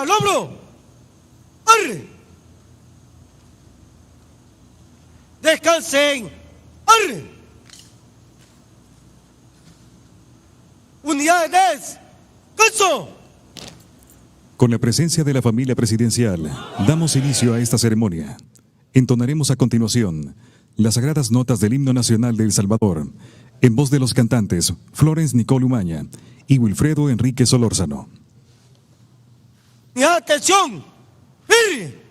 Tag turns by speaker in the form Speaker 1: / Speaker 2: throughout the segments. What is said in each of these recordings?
Speaker 1: al hombro. ¡Arre! Descansen. ¡Arre! Unidades. ¡Canso!
Speaker 2: Con la presencia de la familia presidencial, damos inicio a esta ceremonia. Entonaremos a continuación las sagradas notas del himno nacional de El Salvador, en voz de los cantantes Florence Nicole Umaña y Wilfredo Enrique Solórzano.
Speaker 1: ¡Mi atención! ¡Firme!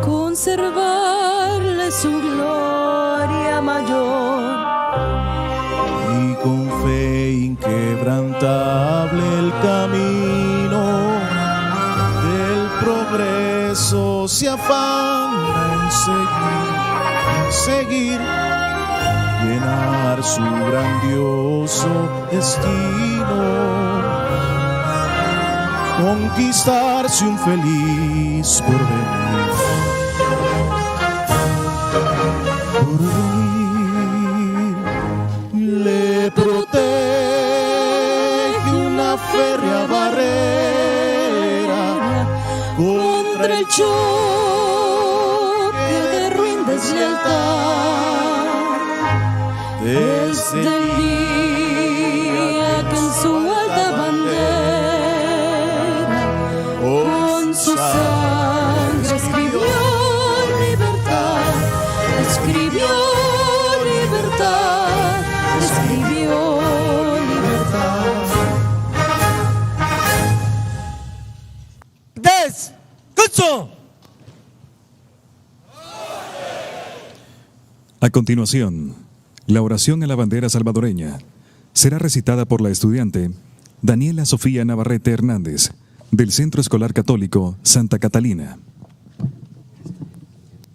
Speaker 3: Conservarle su gloria mayor.
Speaker 4: Y con fe inquebrantable el camino del progreso se afana en seguir, llenar su grandioso destino, conquistarse un feliz porvenir. Le protege una férrea barrera
Speaker 3: contra el choque de ruin deslealtad. Desde el día que en su alta bandera con su sangre escribió libertad, escribió libertad, escribió libertad.
Speaker 1: ¡Descanso!
Speaker 2: A continuación, la oración a la bandera salvadoreña será recitada por la estudiante Daniela Sofía Navarrete Hernández, del Centro Escolar Católico Santa Catalina.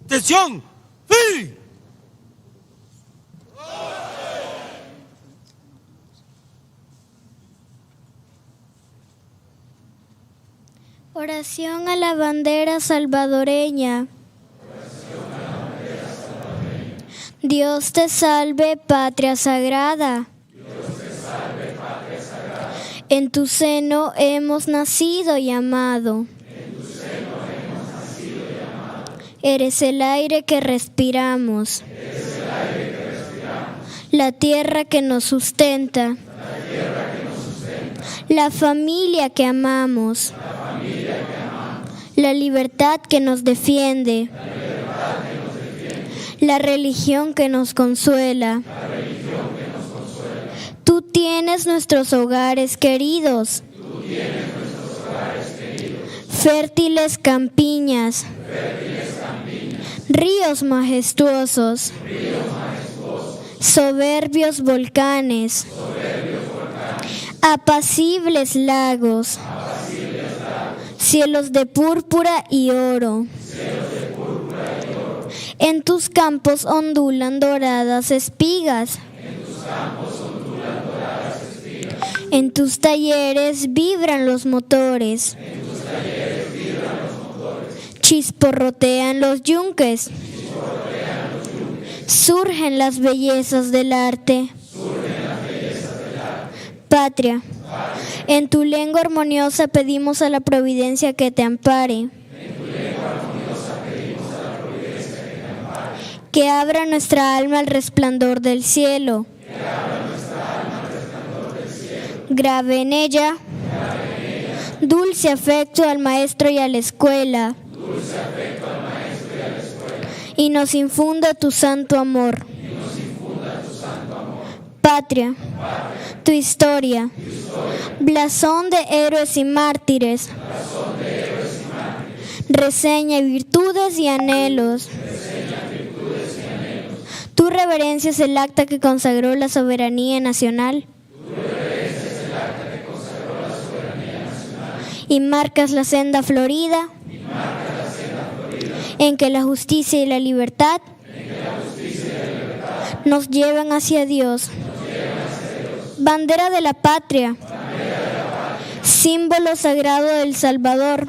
Speaker 1: ¡Atención! ¡Firme!
Speaker 5: Oración a la bandera salvadoreña. Dios te salve, patria sagrada. En tu seno hemos nacido y amado. Eres el aire que respiramos. La tierra que nos sustenta. la familia que amamos, la libertad que nos defiende, la religión que nos consuela. Tú tienes nuestros hogares queridos, fértiles campiñas, ríos majestuosos, soberbios volcanes, apacibles lagos, cielos de púrpura y oro. En tus campos ondulan doradas espigas. En tus talleres vibran los motores. Chisporrotean los yunques. Surgen las bellezas del arte. Patria, en tu lengua armoniosa pedimos a la providencia que te ampare. Que abra nuestra alma al resplandor del cielo. Grave en ella dulce afecto al maestro y a la escuela. Y nos infunda tu santo amor. Patria, tu historia, blasón de héroes y mártires, reseña virtudes y anhelos. Tu reverencia es el acta que consagró la soberanía nacional. Y marcas la senda florida en que la justicia y la libertad nos llevan hacia Dios. Bandera de la patria, símbolo sagrado del Salvador.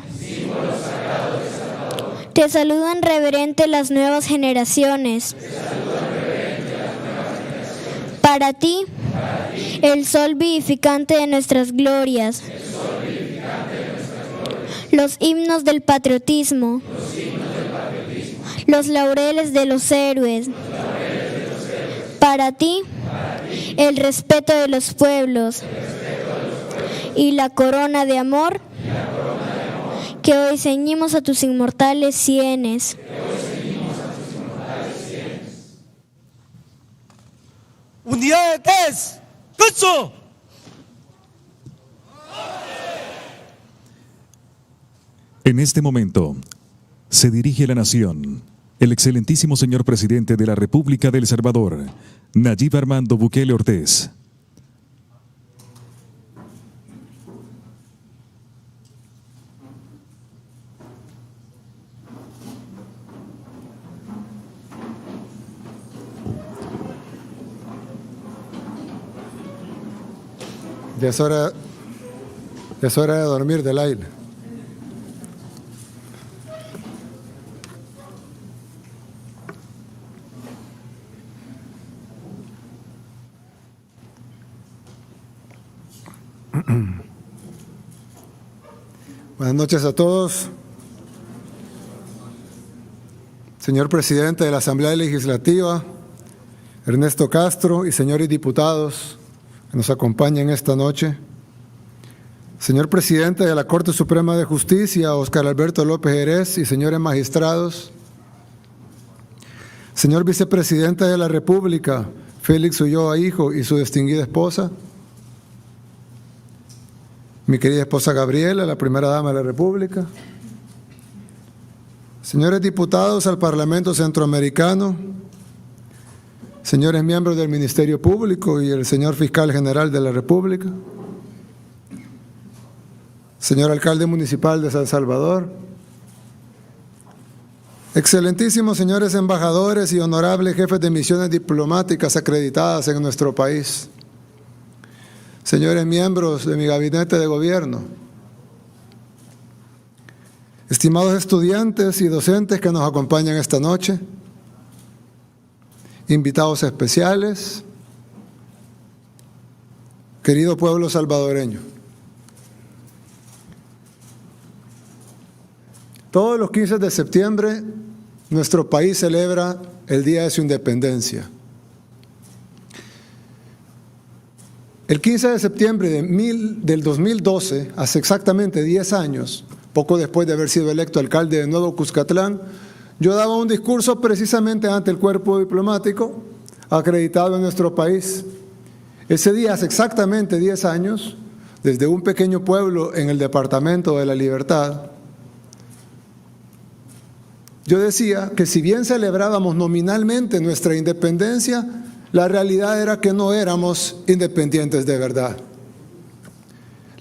Speaker 5: Te saludan reverente las nuevas generaciones. Para ti, el sol vivificante de nuestras glorias. Los himnos del patriotismo. Los laureles de los héroes. Para ti, el respeto de los pueblos y la corona de amor que hoy ceñimos a tus inmortales sienes.
Speaker 1: Unidades, ¡Cutso!
Speaker 2: En este momento, se dirige a la nación el excelentísimo señor presidente de la República de El Salvador, Nayib Armando Bukele Ortiz.
Speaker 6: Ya es hora de dormir, Delaila. Buenas noches a todos. Señor presidente de la Asamblea Legislativa, Ernesto Castro, y señores diputados que nos acompañan esta noche. Señor presidente de la Corte Suprema de Justicia, Óscar Alberto López Jerez, y señores magistrados. Señor vicepresidente de la República, Félix Ulloa Hijo, y su distinguida esposa. Mi querida esposa Gabriela, la primera dama de la República. Señores diputados al Parlamento Centroamericano, señores miembros del Ministerio Público y el señor Fiscal General de la República, señor Alcalde Municipal de San Salvador, excelentísimos señores embajadores y honorables jefes de misiones diplomáticas acreditadas en nuestro país, señores miembros de mi gabinete de gobierno, estimados estudiantes y docentes que nos acompañan esta noche, invitados especiales, querido pueblo salvadoreño. Todos los 15 de septiembre nuestro país celebra el Día de su Independencia. El 15 de septiembre del 2012, hace exactamente 10 años, poco después de haber sido electo alcalde de Nuevo Cuscatlán, yo daba un discurso precisamente ante el cuerpo diplomático acreditado en nuestro país. Ese día, hace exactamente 10 años, desde un pequeño pueblo en el departamento de La Libertad, yo decía que si bien celebrábamos nominalmente nuestra independencia, la realidad era que no éramos independientes de verdad.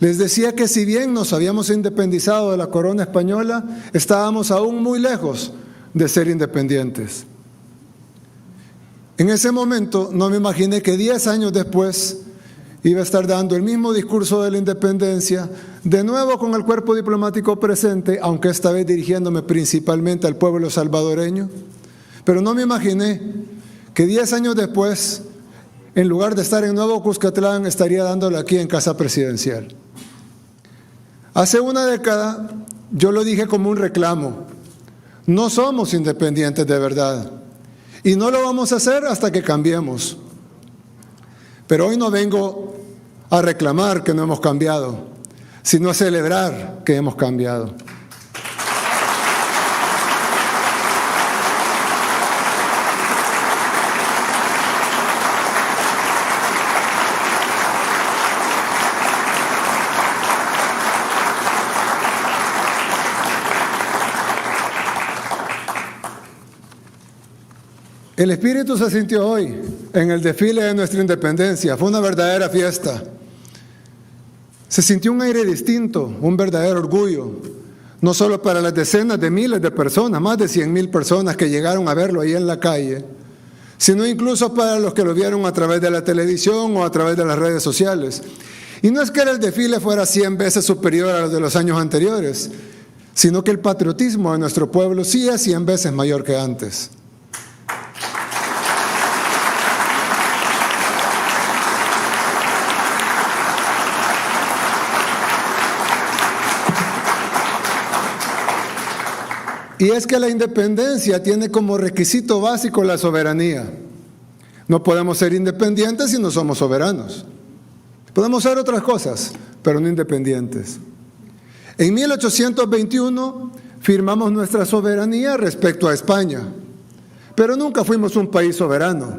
Speaker 6: Les decía que si bien nos habíamos independizado de la corona española, estábamos aún muy lejos de ser independientes. En ese momento no me imaginé que 10 años después iba a estar dando el mismo discurso de la independencia, de nuevo con el cuerpo diplomático presente, aunque esta vez dirigiéndome principalmente al pueblo salvadoreño. Pero no me imaginé que 10 años después, en lugar de estar en Nuevo Cuscatlán, estaría dándolo aquí en Casa Presidencial. Hace una década yo lo dije como un reclamo: no somos independientes de verdad y no lo vamos a hacer hasta que cambiemos. Pero hoy no vengo a reclamar que no hemos cambiado, sino a celebrar que hemos cambiado. El espíritu se sintió hoy en el desfile de nuestra independencia. Fue una verdadera fiesta. Se sintió un aire distinto, un verdadero orgullo, no solo para las decenas de miles de personas, más de 100,000 personas que llegaron a verlo ahí en la calle, sino incluso para los que lo vieron a través de la televisión o a través de las redes sociales. Y no es que el desfile fuera 100 veces superior a los de los años anteriores, sino que el patriotismo de nuestro pueblo sí es 100 veces mayor que antes. Y es que la independencia tiene como requisito básico la soberanía. No podemos ser independientes si no somos soberanos. Podemos ser otras cosas, pero no independientes. En 1821 firmamos nuestra soberanía respecto a España, pero nunca fuimos un país soberano,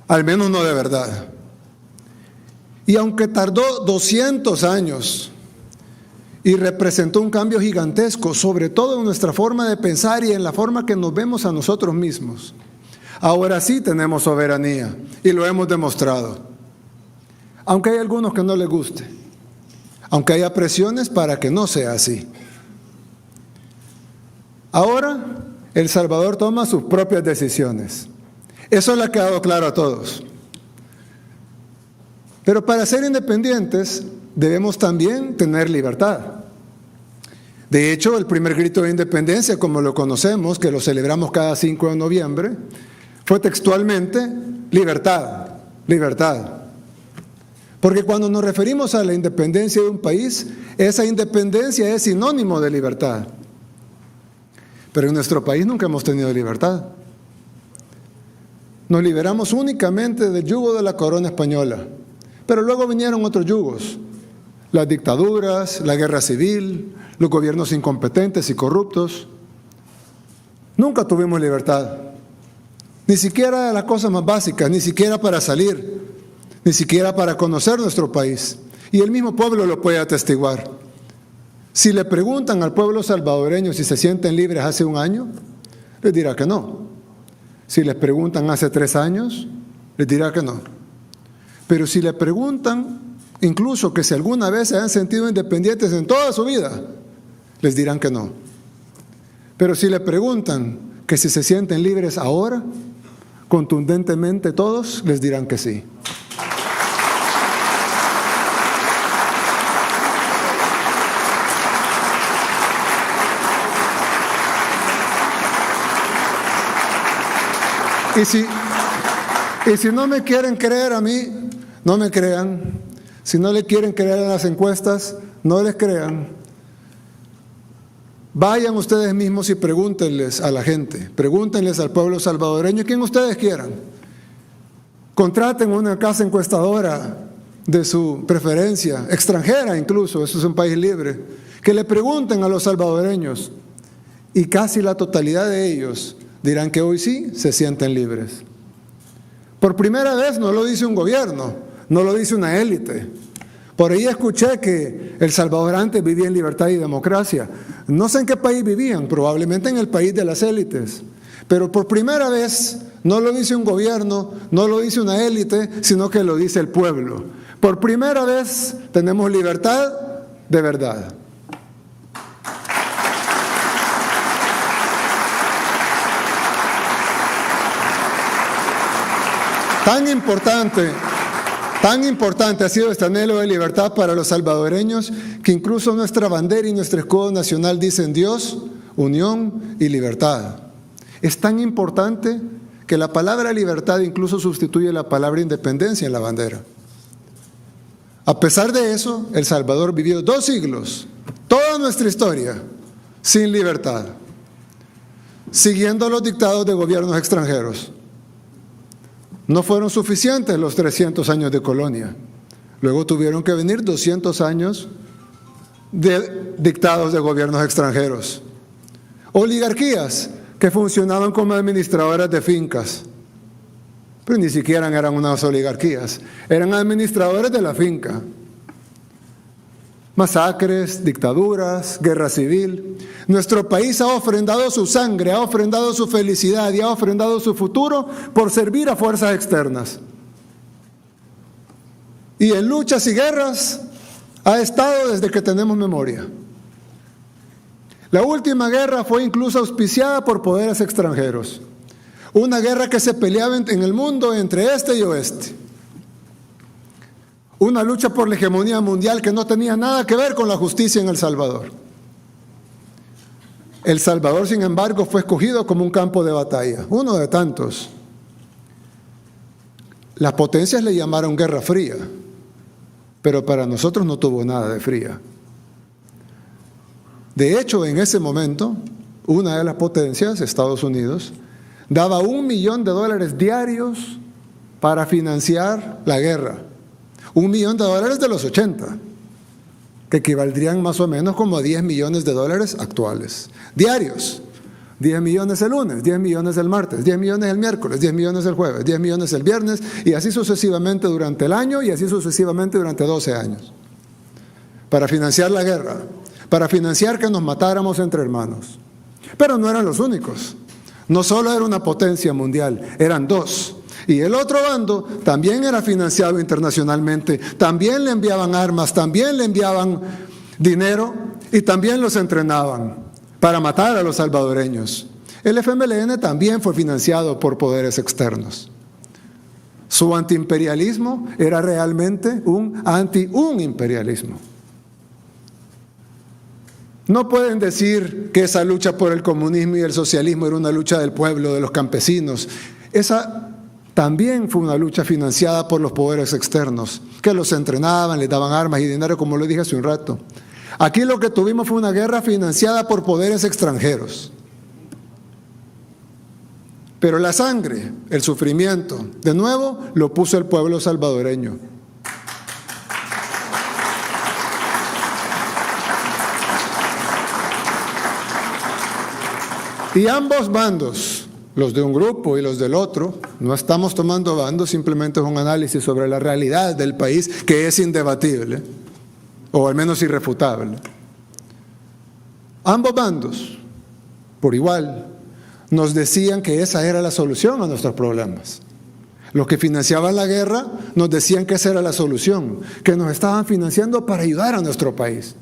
Speaker 6: al menos no de verdad. Y aunque tardó 200 años y representó un cambio gigantesco, sobre todo en nuestra forma de pensar y en la forma que nos vemos a nosotros mismos, ahora sí tenemos soberanía y lo hemos demostrado. Aunque hay algunos que no les guste, aunque haya presiones para que no sea así. Ahora El Salvador toma sus propias decisiones. Eso le ha quedado claro a todos. Pero para ser independientes debemos también tener libertad. De hecho, el primer grito de independencia, como lo conocemos, que lo celebramos cada 5 de noviembre, fue textualmente libertad, libertad. Porque cuando nos referimos a la independencia de un país, esa independencia es sinónimo de libertad. Pero en nuestro país nunca hemos tenido libertad. Nos liberamos únicamente del yugo de la corona española, pero luego vinieron otros yugos, las dictaduras, la guerra civil, los gobiernos incompetentes y corruptos. Nunca tuvimos libertad, ni siquiera de las cosas más básicas, ni siquiera para salir, ni siquiera para conocer nuestro país. Y el mismo pueblo lo puede atestiguar. Si le preguntan al pueblo salvadoreño si se sienten libres hace un año, les dirá que no. Si les preguntan hace 3 años, les dirá que no. Pero si le preguntan incluso que si alguna vez se han sentido independientes en toda su vida, les dirán que no. Pero si le preguntan que si se sienten libres ahora, contundentemente todos les dirán que sí. Y si no me quieren creer a mí, no me crean. Si no le quieren creer en las encuestas, no les crean. Vayan ustedes mismos y pregúntenles a la gente, pregúntenles al pueblo salvadoreño, quien ustedes quieran. Contraten una casa encuestadora de su preferencia, extranjera incluso, eso es un país libre, que le pregunten a los salvadoreños y casi la totalidad de ellos dirán que hoy sí se sienten libres. Por primera vez no lo dice un gobierno, no lo dice una élite. Por ahí escuché que El Salvador antes vivía en libertad y democracia. No sé en qué país vivían, probablemente en el país de las élites. Pero por primera vez no lo dice un gobierno, no lo dice una élite, sino que lo dice el pueblo. Por primera vez tenemos libertad de verdad. Tan importante ha sido este anhelo de libertad para los salvadoreños que incluso nuestra bandera y nuestro escudo nacional dicen Dios, unión y libertad. Es tan importante que la palabra libertad incluso sustituye la palabra independencia en la bandera. A pesar de eso, El Salvador vivió 2 siglos, toda nuestra historia, sin libertad, siguiendo los dictados de gobiernos extranjeros. No fueron suficientes los 300 años de colonia. Luego tuvieron que venir 200 años de dictados de gobiernos extranjeros. Oligarquías que funcionaban como administradoras de fincas. Pero ni siquiera eran unas oligarquías, eran administradores de la finca. Masacres, dictaduras, guerra civil. Nuestro país ha ofrendado su sangre, ha ofrendado su felicidad y ha ofrendado su futuro por servir a fuerzas externas. Y en luchas y guerras ha estado desde que tenemos memoria. La última guerra fue incluso auspiciada por poderes extranjeros. Una guerra que se peleaba en el mundo entre este y oeste. Una lucha por la hegemonía mundial que no tenía nada que ver con la justicia en El Salvador. El Salvador, sin embargo, fue escogido como un campo de batalla, uno de tantos. Las potencias le llamaron Guerra Fría, pero para nosotros no tuvo nada de fría. De hecho, en ese momento, una de las potencias, Estados Unidos, daba $1 millón diarios para financiar la guerra. $1 millón de los 80, que equivaldrían más o menos como a $10 millones actuales, diarios. 10 millones el lunes, 10 millones el martes, 10 millones el miércoles, 10 millones el jueves, 10 millones el viernes, y así sucesivamente durante el año y así sucesivamente durante 12 años. Para financiar la guerra, para financiar que nos matáramos entre hermanos. Pero no eran los únicos. No solo era una potencia mundial, eran 2. Y el otro bando también era financiado internacionalmente, también le enviaban armas, también le enviaban dinero y también los entrenaban para matar a los salvadoreños. El FMLN también fue financiado por poderes externos. Su antiimperialismo era realmente un imperialismo. No pueden decir que esa lucha por el comunismo y el socialismo era una lucha del pueblo, de los campesinos. Esa también fue una lucha financiada por los poderes externos, que los entrenaban, les daban armas y dinero, como lo dije hace un rato. Aquí lo que tuvimos fue una guerra financiada por poderes extranjeros. Pero la sangre, el sufrimiento, de nuevo, lo puso el pueblo salvadoreño. Y ambos bandos, los de un grupo y los del otro, no estamos tomando bandos, simplemente es un análisis sobre la realidad del país que es indebatible, o al menos irrefutable. Ambos bandos, por igual, nos decían que esa era la solución a nuestros problemas. Los que financiaban la guerra nos decían que esa era la solución, que nos estaban financiando para ayudar a nuestro país,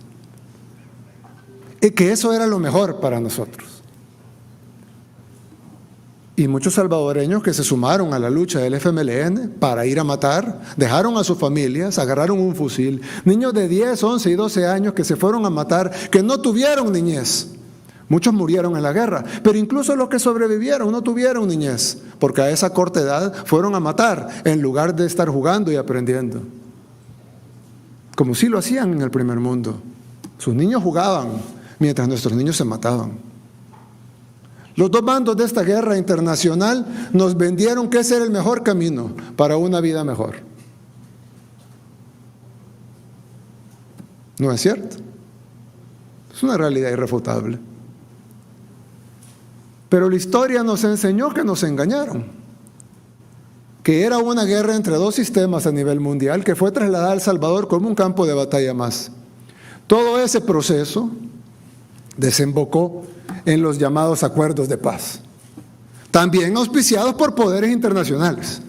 Speaker 6: y que eso era lo mejor para nosotros. Y muchos salvadoreños que se sumaron a la lucha del FMLN para ir a matar, dejaron a sus familias, agarraron un fusil. Niños de 10, 11 y 12 años que se fueron a matar, que no tuvieron niñez. Muchos murieron en la guerra, pero incluso los que sobrevivieron no tuvieron niñez, porque a esa corta edad fueron a matar en lugar de estar jugando y aprendiendo. Como sí lo hacían en el primer mundo. Sus niños jugaban mientras nuestros niños se mataban. Los dos bandos de esta guerra internacional nos vendieron que ese era el mejor camino para una vida mejor. No es cierto. Es una realidad irrefutable. Pero la historia nos enseñó que nos engañaron, que era una guerra entre dos sistemas a nivel mundial que fue trasladada a El Salvador como un campo de batalla más. Todo ese proceso desembocó en los llamados acuerdos de paz, también auspiciados por poderes internacionales.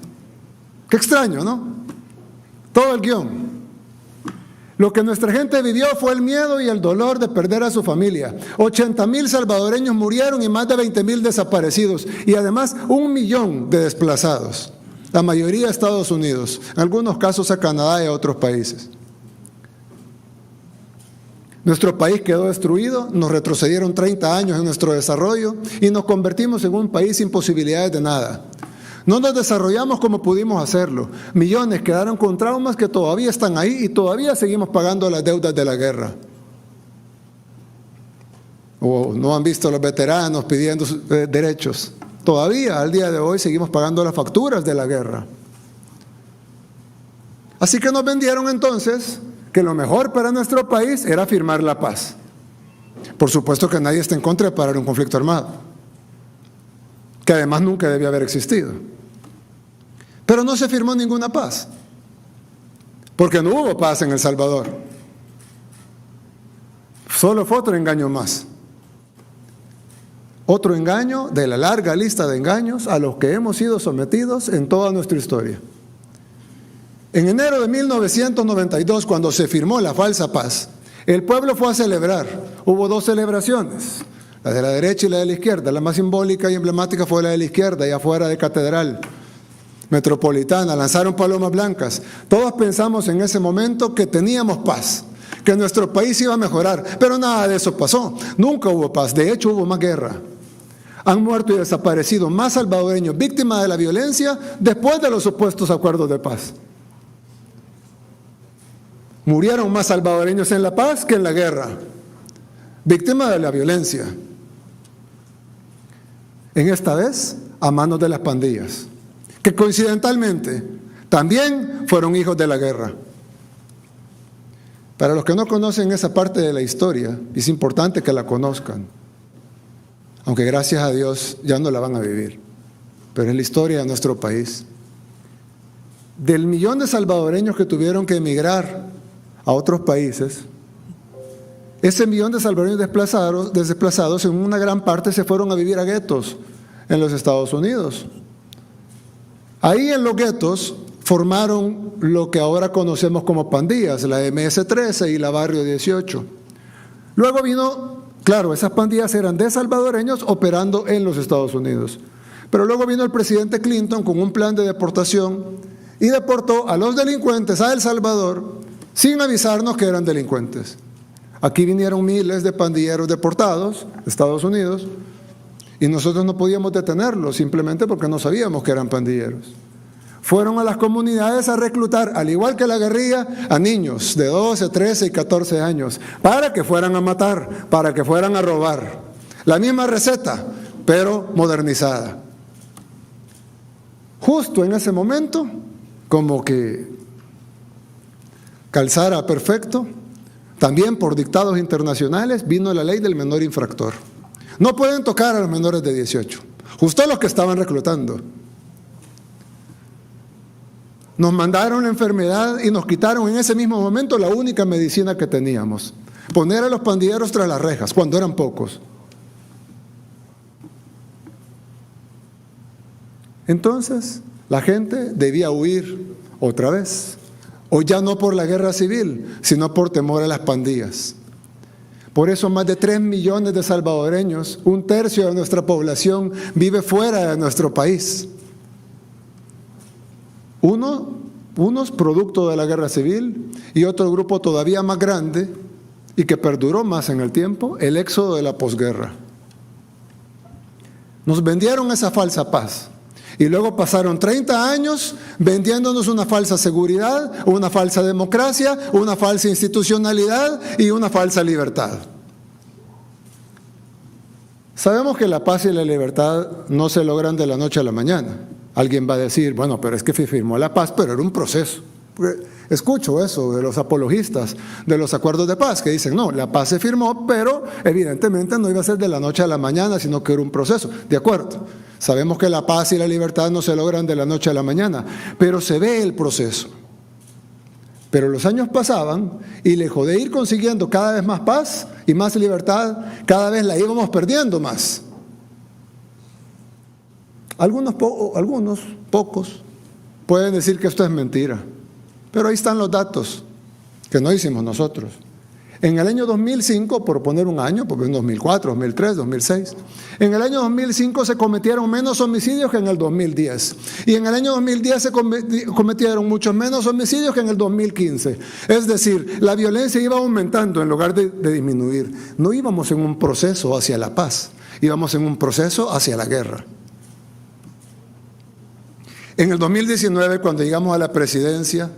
Speaker 6: Qué extraño, ¿no? Todo el guión. Lo que nuestra gente vivió fue el miedo y el dolor de perder a su familia. 80,000 salvadoreños murieron y más de 20,000 desaparecidos, y además 1 millón de desplazados, la mayoría a Estados Unidos, en algunos casos a Canadá y a otros países. Nuestro país quedó destruido, nos retrocedieron 30 años en nuestro desarrollo y nos convertimos en un país sin posibilidades de nada. No nos desarrollamos como pudimos hacerlo. Millones quedaron con traumas que todavía están ahí y todavía seguimos pagando las deudas de la guerra. O no han visto a los veteranos pidiendo derechos. Todavía, al día de hoy, seguimos pagando las facturas de la guerra. Así que nos vendieron entonces que lo mejor para nuestro país era firmar la paz. Por supuesto que nadie está en contra de parar un conflicto armado, que además nunca debía haber existido. Pero no se firmó ninguna paz, porque no hubo paz en El Salvador. Solo fue otro engaño más. Otro engaño de la larga lista de engaños a los que hemos sido sometidos en toda nuestra historia. En enero de 1992, cuando se firmó la falsa paz, el pueblo fue a celebrar. Hubo 2 celebraciones, la de la derecha y la de la izquierda. La más simbólica y emblemática fue la de la izquierda, allá afuera de Catedral Metropolitana. Lanzaron palomas blancas. Todos pensamos en ese momento que teníamos paz, que nuestro país iba a mejorar, pero nada de eso pasó. Nunca hubo paz, de hecho hubo más guerra. Han muerto y desaparecido más salvadoreños víctimas de la violencia después de los supuestos acuerdos de paz. Murieron más salvadoreños en la paz que en la guerra, víctimas de la violencia. En esta vez, a manos de las pandillas, que coincidentalmente también fueron hijos de la guerra. Para los que no conocen esa parte de la historia, es importante que la conozcan, aunque gracias a Dios ya no la van a vivir, pero es la historia de nuestro país. Del millón de salvadoreños que tuvieron que emigrar a otros países, ese millón de salvadoreños desplazados en una gran parte se fueron a vivir a guetos en los Estados Unidos. Ahí en los guetos formaron lo que ahora conocemos como pandillas, la MS-13 y la Barrio 18. Luego vino, claro, esas pandillas eran de salvadoreños operando en los Estados Unidos. Pero luego vino el presidente Clinton con un plan de deportación y deportó a los delincuentes a El Salvador sin avisarnos que eran delincuentes. Aquí vinieron miles de pandilleros deportados de Estados Unidos y nosotros no podíamos detenerlos simplemente porque no sabíamos que eran pandilleros. Fueron a las comunidades a reclutar, al igual que la guerrilla, a niños de 12, 13 y 14 años para que fueran a matar, para que fueran a robar. La misma receta, pero modernizada. Justo en ese momento, como que calzara perfecto, también por dictados internacionales vino la ley del menor infractor. No pueden tocar a los menores de 18, justo a los que estaban reclutando. Nos mandaron la enfermedad y nos quitaron en ese mismo momento la única medicina que teníamos: poner a los pandilleros tras las rejas, cuando eran pocos. Entonces, la gente debía huir otra vez, o ya no por la guerra civil, sino por temor a las pandillas. Por eso más de 3 millones de salvadoreños, 1/3 de nuestra población, vive fuera de nuestro país. Unos producto de la guerra civil y otro grupo todavía más grande y que perduró más en el tiempo, el éxodo de la posguerra. Nos vendieron esa falsa paz. Y luego pasaron 30 años vendiéndonos una falsa seguridad, una falsa democracia, una falsa institucionalidad y una falsa libertad. Sabemos que la paz y la libertad no se logran de la noche a la mañana. Alguien va a decir, bueno, pero es que se firmó la paz, pero era un proceso. Porque escucho eso de los apologistas de los acuerdos de paz, que dicen, no, la paz se firmó, pero evidentemente no iba a ser de la noche a la mañana, sino que era un proceso. De acuerdo, sabemos que la paz y la libertad no se logran de la noche a la mañana, pero se ve el proceso. Pero los años pasaban y lejos de ir consiguiendo cada vez más paz y más libertad, cada vez la íbamos perdiendo más. Algunos pocos pueden decir que esto es mentira, pero ahí están los datos que no hicimos nosotros. En el año 2005, por poner un año, porque en 2004, 2003, 2006, en el año 2005 se cometieron menos homicidios que en el 2010. Y en el año 2010 se cometieron muchos menos homicidios que en el 2015. Es decir, la violencia iba aumentando en lugar de disminuir. No íbamos en un proceso hacia la paz, íbamos en un proceso hacia la guerra. En el 2019, cuando llegamos a la presidencia,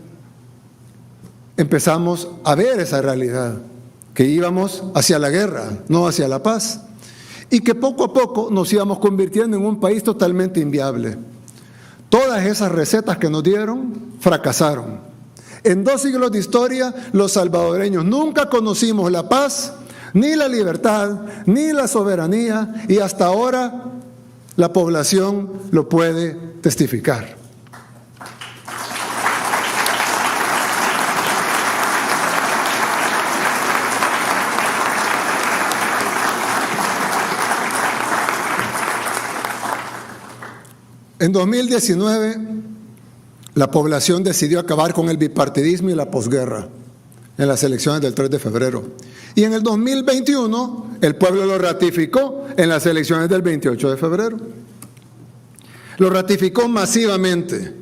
Speaker 6: empezamos a ver esa realidad, que íbamos hacia la guerra, no hacia la paz, y que poco a poco nos íbamos convirtiendo en un país totalmente inviable. Todas esas recetas que nos dieron fracasaron. En 2 siglos de historia, los salvadoreños nunca conocimos la paz, ni la libertad, ni la soberanía, y hasta ahora la población lo puede testificar. En 2019, la población decidió acabar con el bipartidismo y la posguerra en las elecciones del 3 de febrero. Y en el 2021, el pueblo lo ratificó en las elecciones del 28 de febrero. Lo ratificó masivamente,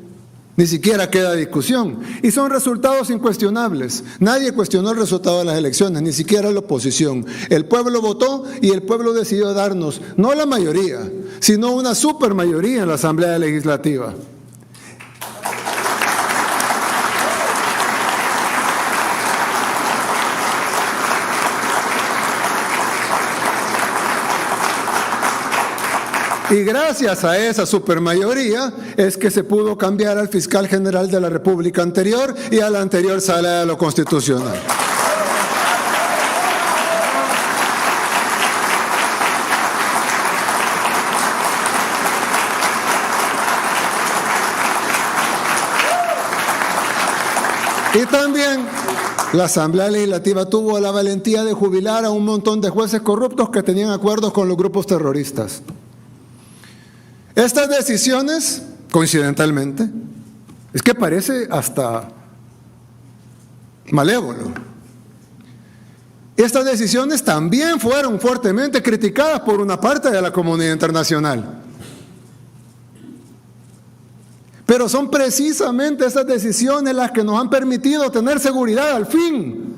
Speaker 6: ni siquiera queda discusión. Y son resultados incuestionables. Nadie cuestionó el resultado de las elecciones, ni siquiera la oposición. El pueblo votó y el pueblo decidió darnos, no la mayoría, sino una supermayoría en la Asamblea Legislativa. Y gracias a esa supermayoría es que se pudo cambiar al fiscal general de la República anterior y a la anterior Sala de lo Constitucional. Y también la Asamblea Legislativa tuvo la valentía de jubilar a un montón de jueces corruptos que tenían acuerdos con los grupos terroristas. Estas decisiones, coincidentalmente, es que parece hasta malévolo. Estas decisiones también fueron fuertemente criticadas por una parte de la comunidad internacional. Pero son precisamente esas decisiones las que nos han permitido tener seguridad al fin.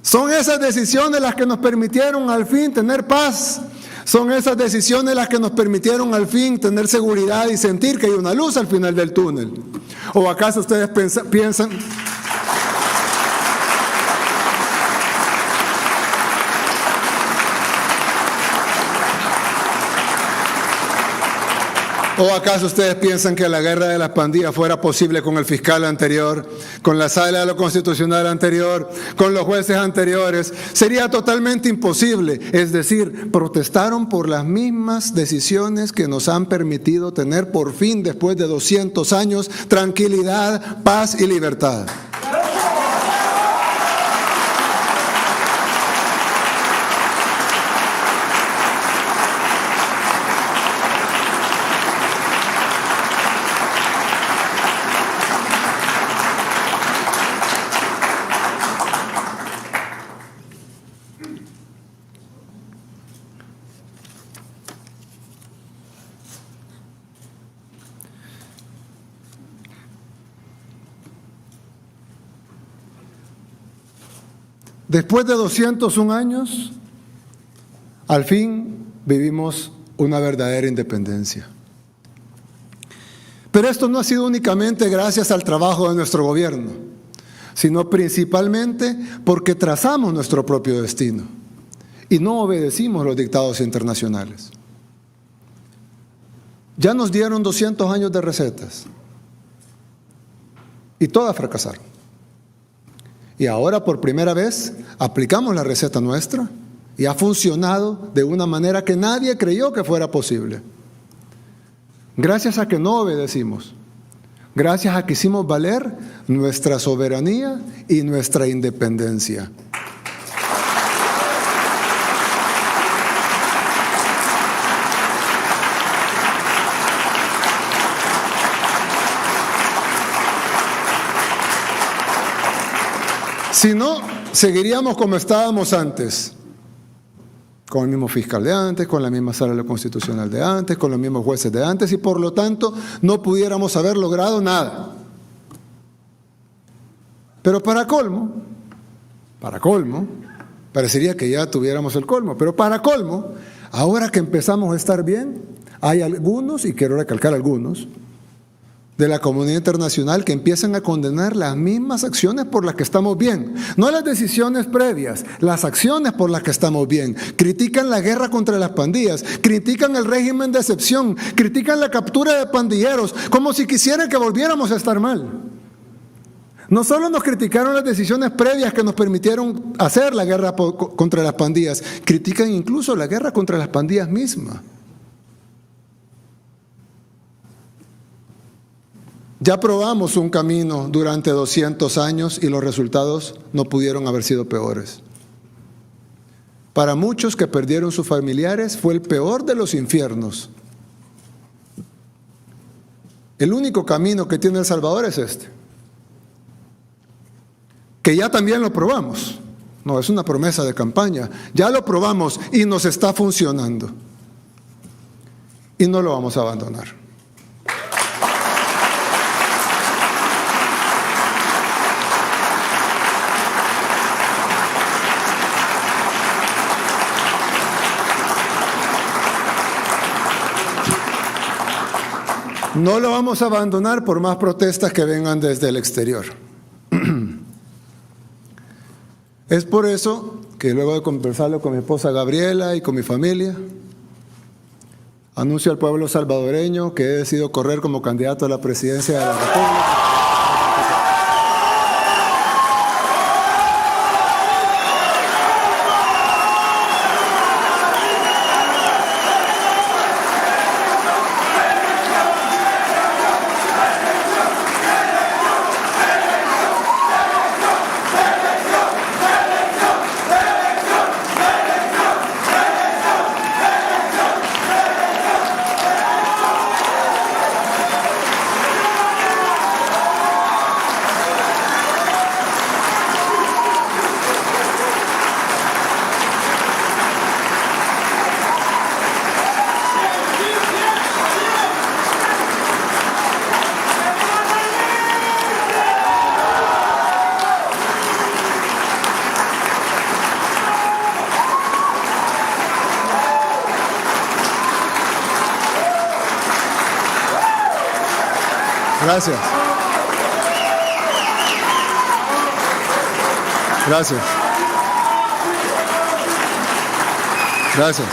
Speaker 6: Son esas decisiones las que nos permitieron al fin tener paz. Son esas decisiones las que nos permitieron al fin tener seguridad y sentir que hay una luz al final del túnel. ¿O acaso ustedes piensan? ¿O acaso ustedes piensan que la guerra de las pandillas fuera posible con el fiscal anterior, con la Sala de lo Constitucional anterior, con los jueces anteriores? Sería totalmente imposible. Es decir, protestaron por las mismas decisiones que nos han permitido tener por fin, después de 200 años, tranquilidad, paz y libertad. Después de 201 años, al fin vivimos una verdadera independencia. Pero esto no ha sido únicamente gracias al trabajo de nuestro gobierno, sino principalmente porque trazamos nuestro propio destino y no obedecimos los dictados internacionales. Ya nos dieron 200 años de recetas. Y todas fracasaron. Y ahora por primera vez aplicamos la receta nuestra y ha funcionado de una manera que nadie creyó que fuera posible. Gracias a que no obedecimos, gracias a que hicimos valer nuestra soberanía y nuestra independencia. Si no, seguiríamos como estábamos antes, con el mismo fiscal de antes, con la misma sala constitucional de antes, con los mismos jueces de antes, y por lo tanto no pudiéramos haber logrado nada. Pero para colmo, parecería que ya tuviéramos el colmo, pero para colmo, ahora que empezamos a estar bien, hay algunos, y quiero recalcar algunos, de la comunidad internacional que empiezan a condenar las mismas acciones por las que estamos bien. No las decisiones previas, las acciones por las que estamos bien. Critican la guerra contra las pandillas, critican el régimen de excepción, critican la captura de pandilleros, como si quisieran que volviéramos a estar mal. No solo nos criticaron las decisiones previas que nos permitieron hacer la guerra contra las pandillas, critican incluso la guerra contra las pandillas mismas. Ya probamos un camino durante 200 años y los resultados no pudieron haber sido peores. Para muchos que perdieron sus familiares fue el peor de los infiernos. El único camino que tiene El Salvador es este, que ya también lo probamos. No, es una promesa de campaña. Ya lo probamos y nos está funcionando. Y no lo vamos a abandonar. No lo vamos a abandonar por más protestas que vengan desde el exterior. Es por eso que luego de conversarlo con mi esposa Gabriela y con mi familia, anuncio al pueblo salvadoreño que he decidido correr como candidato a la presidencia de la República. Gracias. Gracias. Gracias.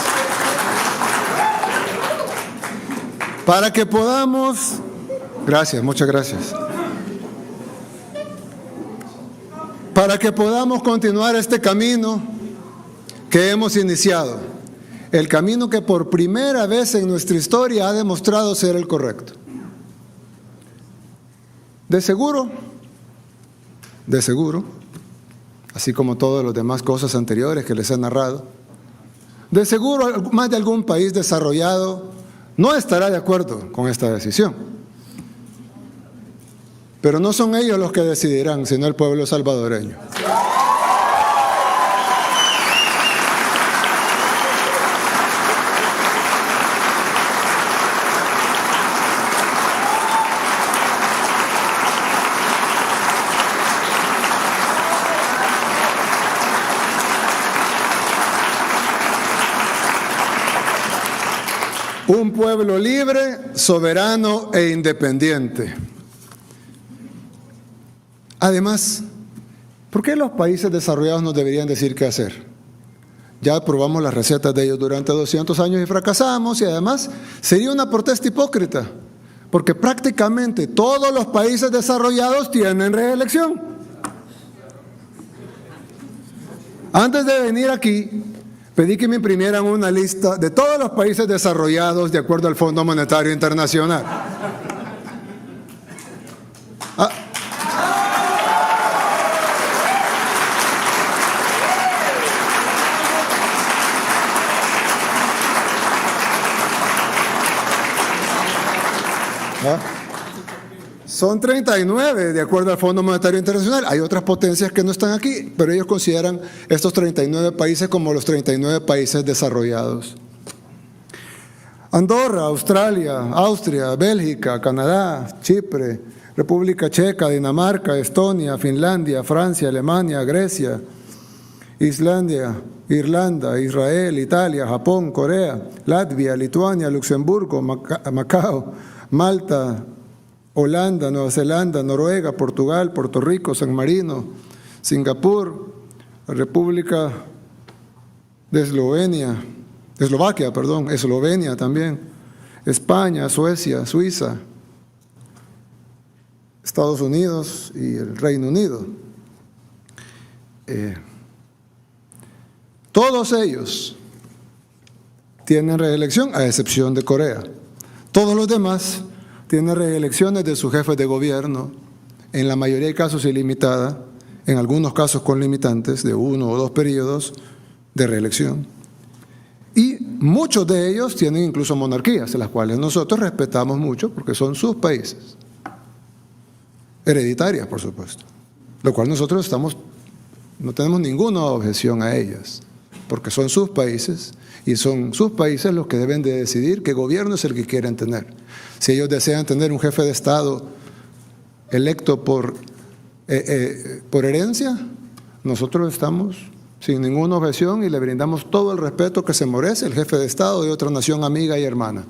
Speaker 6: Para que podamos, gracias, muchas gracias. Para que podamos continuar este camino que hemos iniciado, el camino que por primera vez en nuestra historia ha demostrado ser el correcto. De seguro, así como todas las demás cosas anteriores que les he narrado, de seguro más de algún país desarrollado no estará de acuerdo con esta decisión. Pero no son ellos los que decidirán, sino el pueblo salvadoreño. Un pueblo libre, soberano e independiente. Además, ¿por qué los países desarrollados nos deberían decir qué hacer? Ya probamos las recetas de ellos durante 200 años y fracasamos, y además sería una protesta hipócrita, porque prácticamente todos los países desarrollados tienen reelección. Antes de venir aquí, pedí que me imprimieran una lista de todos los países desarrollados de acuerdo al Fondo Monetario Internacional. Son 39 de acuerdo al Fondo Monetario Internacional. Hay otras potencias que no están aquí, pero ellos consideran estos 39 países como los 39 países desarrollados. Andorra, Australia, Austria, Bélgica, Canadá, Chipre, República Checa, Dinamarca, Estonia, Finlandia, Francia, Alemania, Grecia, Islandia, Irlanda, Israel, Italia, Japón, Corea, Latvia, Lituania, Luxemburgo, Macao, Malta, Holanda, Nueva Zelanda, Noruega, Portugal, Puerto Rico, San Marino, Singapur, República de Eslovenia también, España, Suecia, Suiza, Estados Unidos y el Reino Unido. Todos ellos tienen reelección, a excepción de Corea. Todos los demás tienen reelecciones de sus jefes de gobierno, en la mayoría de casos ilimitada, en algunos casos con limitantes de 1 o 2 periodos de reelección. Y muchos de ellos tienen incluso monarquías, las cuales nosotros respetamos mucho porque son sus países. Hereditarias, por supuesto. Lo cual nosotros no tenemos ninguna objeción a ellas, porque son sus países y son sus países los que deben de decidir qué gobierno es el que quieren tener. Si ellos desean tener un jefe de Estado electo por herencia, nosotros estamos sin ninguna objeción y le brindamos todo el respeto que se merece el jefe de Estado de otra nación amiga y hermana.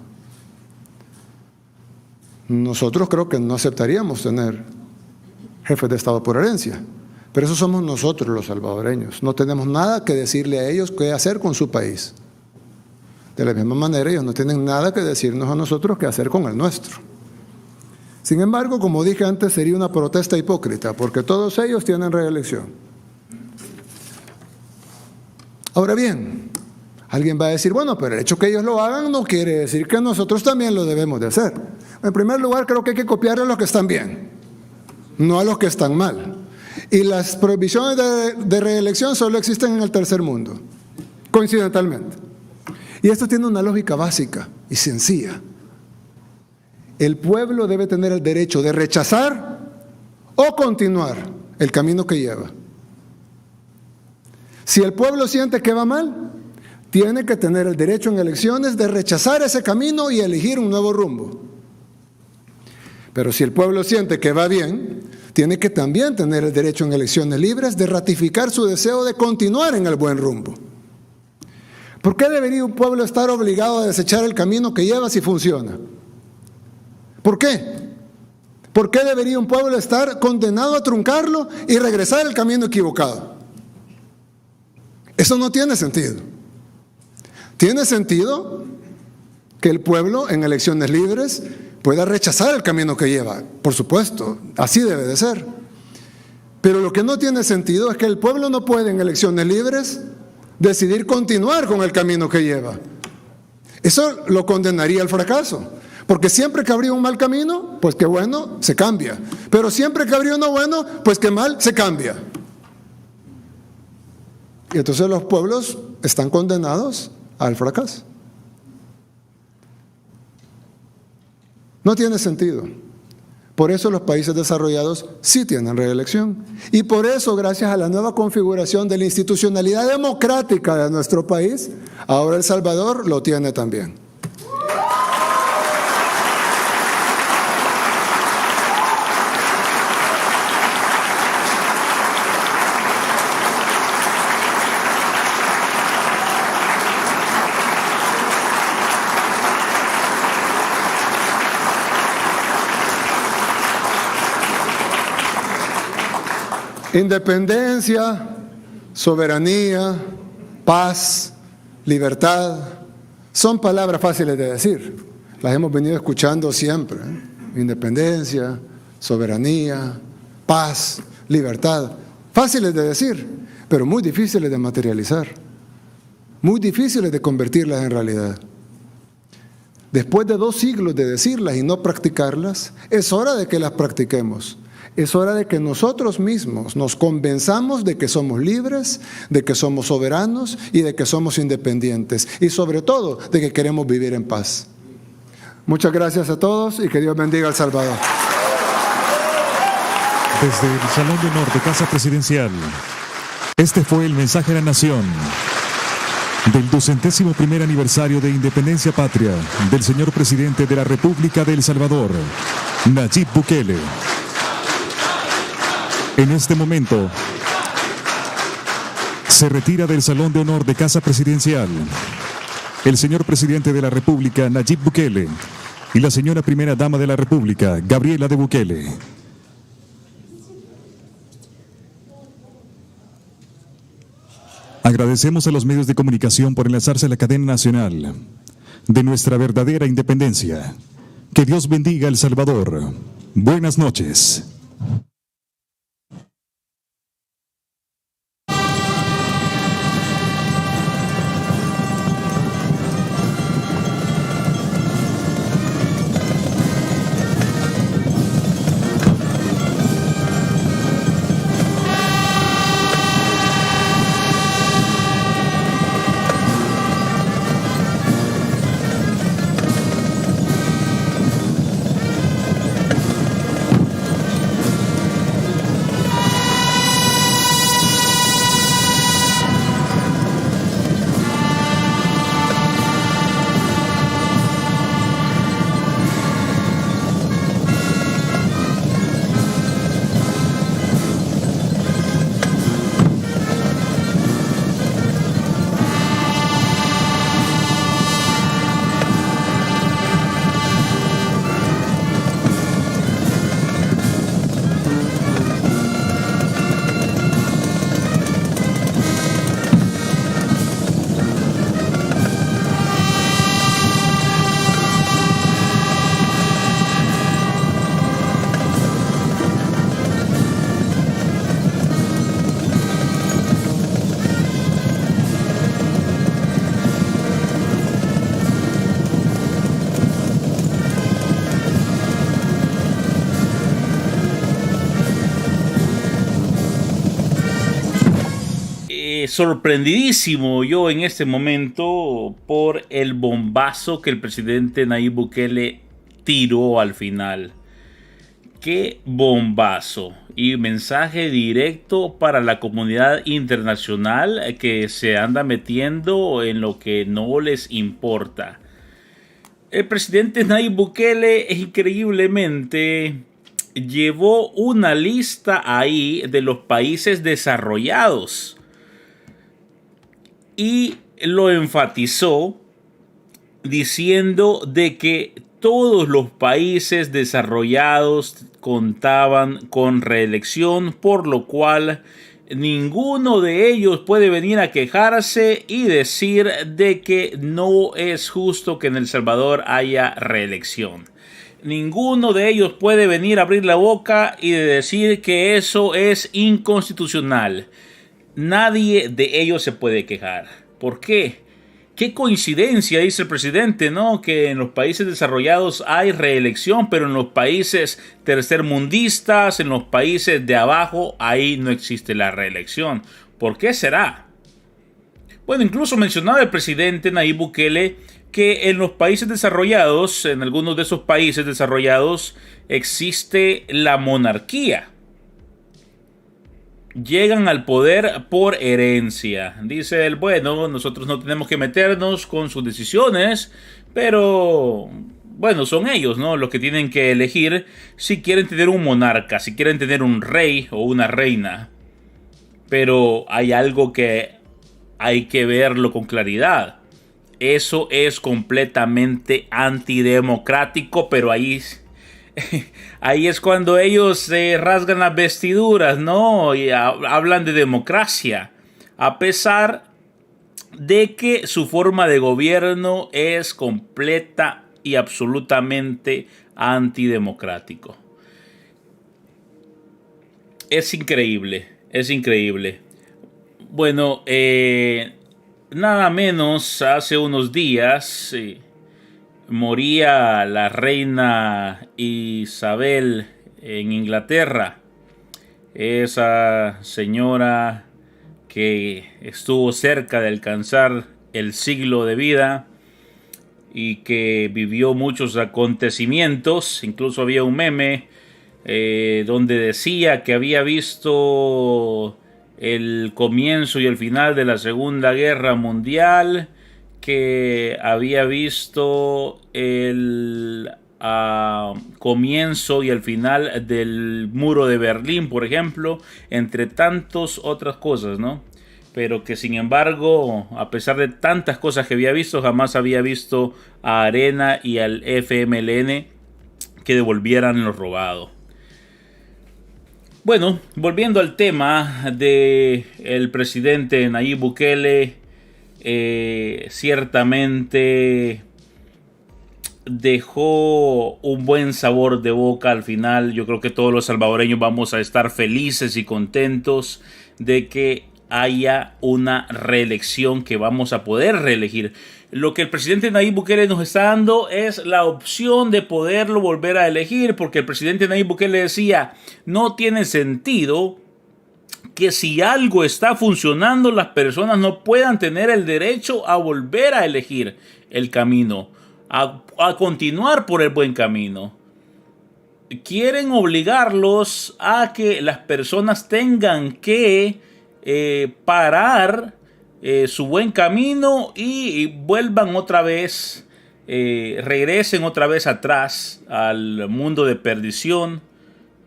Speaker 6: Nosotros creo que no aceptaríamos tener jefes de Estado por herencia, pero eso somos nosotros los salvadoreños. No tenemos nada que decirle a ellos qué hacer con su país. De la misma manera, ellos no tienen nada que decirnos a nosotros qué hacer con el nuestro. Sin embargo, como dije antes, sería una protesta hipócrita, porque todos ellos tienen reelección. Ahora bien, alguien va a decir, bueno, pero el hecho que ellos lo hagan no quiere decir que nosotros también lo debemos de hacer. En primer lugar, creo que hay que copiarle a los que están bien, no a los que están mal. Y las prohibiciones de reelección solo existen en el tercer mundo, coincidentalmente. Y esto tiene una lógica básica y sencilla. El pueblo debe tener el derecho de rechazar o continuar el camino que lleva. Si el pueblo siente que va mal, tiene que tener el derecho en elecciones de rechazar ese camino y elegir un nuevo rumbo. Pero si el pueblo siente que va bien, tiene que también tener el derecho en elecciones libres de ratificar su deseo de continuar en el buen rumbo. ¿Por qué debería un pueblo estar obligado a desechar el camino que lleva si funciona? ¿Por qué? ¿Por qué debería un pueblo estar condenado a truncarlo y regresar al camino equivocado? Eso no tiene sentido. Tiene sentido que el pueblo en elecciones libres pueda rechazar el camino que lleva. Por supuesto, así debe de ser. Pero lo que no tiene sentido es que el pueblo no puede en elecciones libres decidir continuar con el camino que lleva. Eso lo condenaría al fracaso. Porque siempre que habría un mal camino, pues qué bueno, se cambia. Pero siempre que habría uno bueno, pues qué mal, se cambia. Y entonces los pueblos están condenados al fracaso. No tiene sentido. Por eso los países desarrollados sí tienen reelección. Y por eso, gracias a la nueva configuración de la institucionalidad democrática de nuestro país, ahora El Salvador lo tiene también. Independencia, soberanía, paz, libertad, son palabras fáciles de decir. Las hemos venido escuchando siempre. independencia, soberanía, paz, libertad. Fáciles de decir, pero muy difíciles de materializar, muy difíciles de convertirlas en realidad. Después de 2 siglos de decirlas y no practicarlas, es hora de que las practiquemos. Es hora de que nosotros mismos nos convenzamos de que somos libres, de que somos soberanos y de que somos independientes. Y sobre todo, de que queremos vivir en paz. Muchas gracias a todos y que Dios bendiga a El Salvador.
Speaker 2: Desde el Salón de Honor de Casa Presidencial, este fue el mensaje a la nación del 201º aniversario de Independencia Patria del señor presidente de la República de El Salvador, Nayib Bukele. En este momento, se retira del Salón de Honor de Casa Presidencial el señor presidente de la República, Nayib Bukele, y la señora primera dama de la República, Gabriela de Bukele. Agradecemos a los medios de comunicación por enlazarse a la cadena nacional de nuestra verdadera independencia. Que Dios bendiga a El Salvador. Buenas noches.
Speaker 7: Sorprendidísimo yo en este momento por el bombazo que el presidente Nayib Bukele tiró al final. ¡Qué bombazo! Y mensaje directo para la comunidad internacional que se anda metiendo en lo que no les importa. El presidente Nayib Bukele increíblemente llevó una lista ahí de los países desarrollados. Y lo enfatizó diciendo de que todos los países desarrollados contaban con reelección, por lo cual ninguno de ellos puede venir a quejarse y decir de que no es justo que en El Salvador haya reelección. Ninguno de ellos puede venir a abrir la boca y decir que eso es inconstitucional. Nadie de ellos se puede quejar. ¿Por qué? Qué coincidencia, dice el presidente, ¿no? Que en los países desarrollados hay reelección, pero en los países tercermundistas, en los países de abajo, ahí no existe la reelección. ¿Por qué será? Bueno, incluso mencionaba el presidente Nayib Bukele que en los países desarrollados, en algunos de esos países desarrollados, existe la monarquía. Llegan al poder por herencia. Dice él, bueno, nosotros no tenemos que meternos con sus decisiones, pero bueno, son ellos, ¿no? Los que tienen que elegir si quieren tener un monarca, si quieren tener un rey o una reina. Pero hay algo que hay que verlo con claridad. Eso es completamente antidemocrático, pero ahí es cuando ellos se rasgan las vestiduras, ¿no? Y hablan de democracia, a pesar de que su forma de gobierno es completa y absolutamente antidemocrático. Es increíble, es increíble. Bueno, nada menos hace unos días moría la reina Isabel en Inglaterra. Esa señora que estuvo cerca de alcanzar el siglo de vida y que vivió muchos acontecimientos. Incluso había un meme donde decía que había visto el comienzo y el final de la Segunda Guerra Mundial, que había visto el comienzo y el final del muro de Berlín, por ejemplo, entre tantas otras cosas, ¿no? Pero que sin embargo, a pesar de tantas cosas que había visto, jamás había visto a Arena y al FMLN que devolvieran lo robado. Bueno, volviendo al tema de el presidente Nayib Bukele, ciertamente dejó un buen sabor de boca al final. Yo creo que todos los salvadoreños vamos a estar felices y contentos de que haya una reelección, que vamos a poder reelegir. Lo que el presidente Nayib Bukele nos está dando es la opción de poderlo volver a elegir, porque el presidente Nayib Bukele decía: no tiene sentido que si algo está funcionando, las personas no puedan tener el derecho a volver a elegir el camino, a continuar por el buen camino. Quieren obligarlos a que las personas tengan que parar su buen camino y vuelvan otra vez, regresen otra vez atrás al mundo de perdición,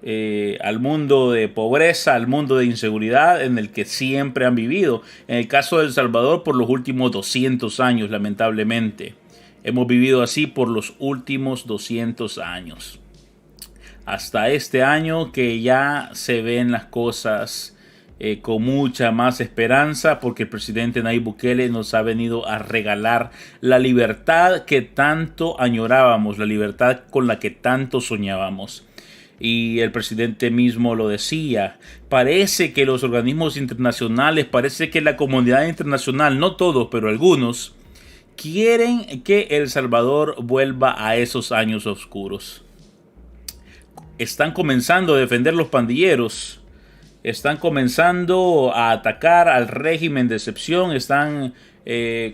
Speaker 7: al mundo de pobreza, al mundo de inseguridad en el que siempre han vivido. En el caso de El Salvador, por los últimos 200 años, lamentablemente. Hemos vivido así por los últimos 200 años. Hasta este año que ya se ven las cosas con mucha más esperanza, porque el presidente Nayib Bukele nos ha venido a regalar la libertad que tanto añorábamos, la libertad con la que tanto soñábamos. Y el presidente mismo lo decía: parece que los organismos internacionales, parece que la comunidad internacional, no todos, pero algunos, quieren que El Salvador vuelva a esos años oscuros. Están comenzando a defender los pandilleros, están comenzando a atacar al régimen de excepción, están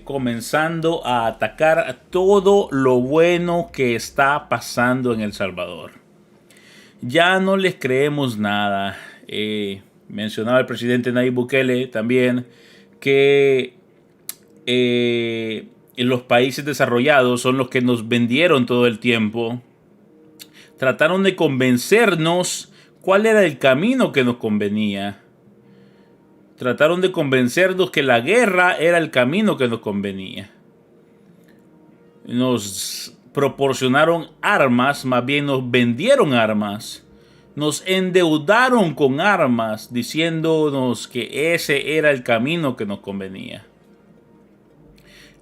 Speaker 7: comenzando a atacar todo lo bueno que está pasando en El Salvador. Ya no les creemos nada. Mencionaba el presidente Nayib Bukele también que los países desarrollados son los que nos vendieron todo el tiempo. Trataron de convencernos cuál era el camino que nos convenía. Trataron de convencernos que la guerra era el camino que nos convenía. Nos proporcionaron armas, más bien nos vendieron armas. Nos endeudaron con armas, diciéndonos que ese era el camino que nos convenía.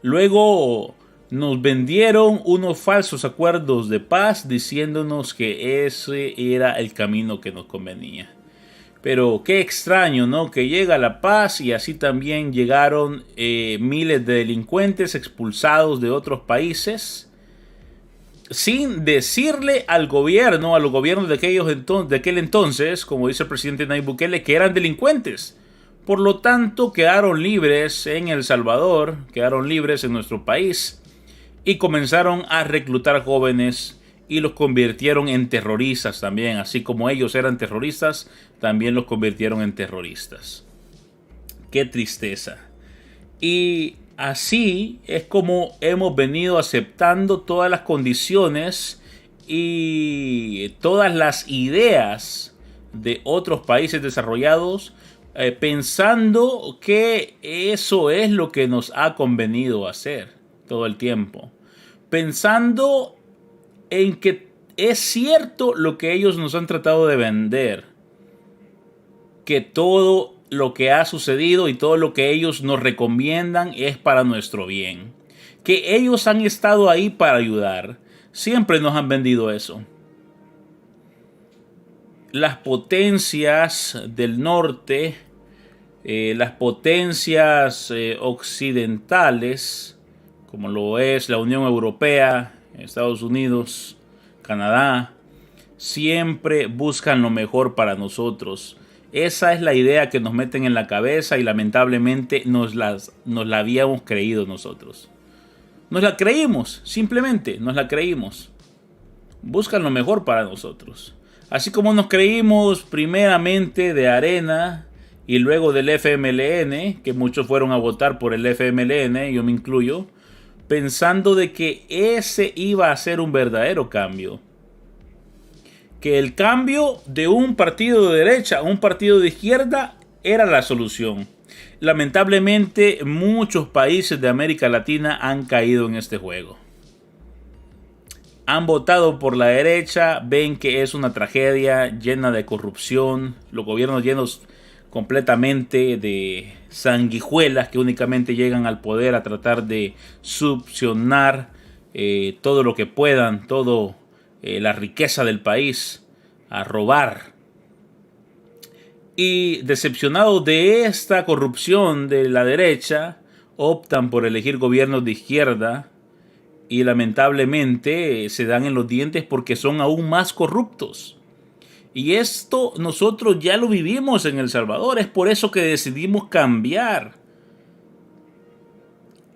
Speaker 7: Luego nos vendieron unos falsos acuerdos de paz, diciéndonos que ese era el camino que nos convenía. Pero qué extraño, ¿no? Que llega la paz y así también llegaron miles de delincuentes expulsados de otros países, sin decirle al gobierno, a los gobiernos de aquel entonces, como dice el presidente Nayib Bukele, que eran delincuentes. Por lo tanto, quedaron libres en El Salvador, quedaron libres en nuestro país y comenzaron a reclutar jóvenes y los convirtieron en terroristas también. Así como ellos eran terroristas, también los convirtieron en terroristas. Qué tristeza. Y así es como hemos venido aceptando todas las condiciones y todas las ideas de otros países desarrollados, pensando que eso es lo que nos ha convenido hacer todo el tiempo. Pensando en que es cierto lo que ellos nos han tratado de vender. Que todo lo que ha sucedido y todo lo que ellos nos recomiendan es para nuestro bien. Que ellos han estado ahí para ayudar. Siempre nos han vendido eso. Las potencias del norte, las potencias occidentales, como lo es la Unión Europea, Estados Unidos, Canadá, siempre buscan lo mejor para nosotros. Esa es la idea que nos meten en la cabeza y lamentablemente nos la habíamos creído nosotros. Nos la creímos, simplemente nos la creímos. Buscan lo mejor para nosotros. Así como nos creímos primeramente de Arena y luego del FMLN, que muchos fueron a votar por el FMLN, yo me incluyo, pensando de que ese iba a ser un verdadero cambio. Que el cambio de un partido de derecha a un partido de izquierda era la solución. Lamentablemente, muchos países de América Latina han caído en este juego. Han votado por la derecha, ven que es una tragedia llena de corrupción, los gobiernos llenos completamente de sanguijuelas que únicamente llegan al poder a tratar de succionar todo lo que puedan, todo la riqueza del país, a robar. Y decepcionados de esta corrupción de la derecha, optan por elegir gobiernos de izquierda y lamentablemente se dan en los dientes porque son aún más corruptos. Y esto nosotros ya lo vivimos en El Salvador, es por eso que decidimos cambiar.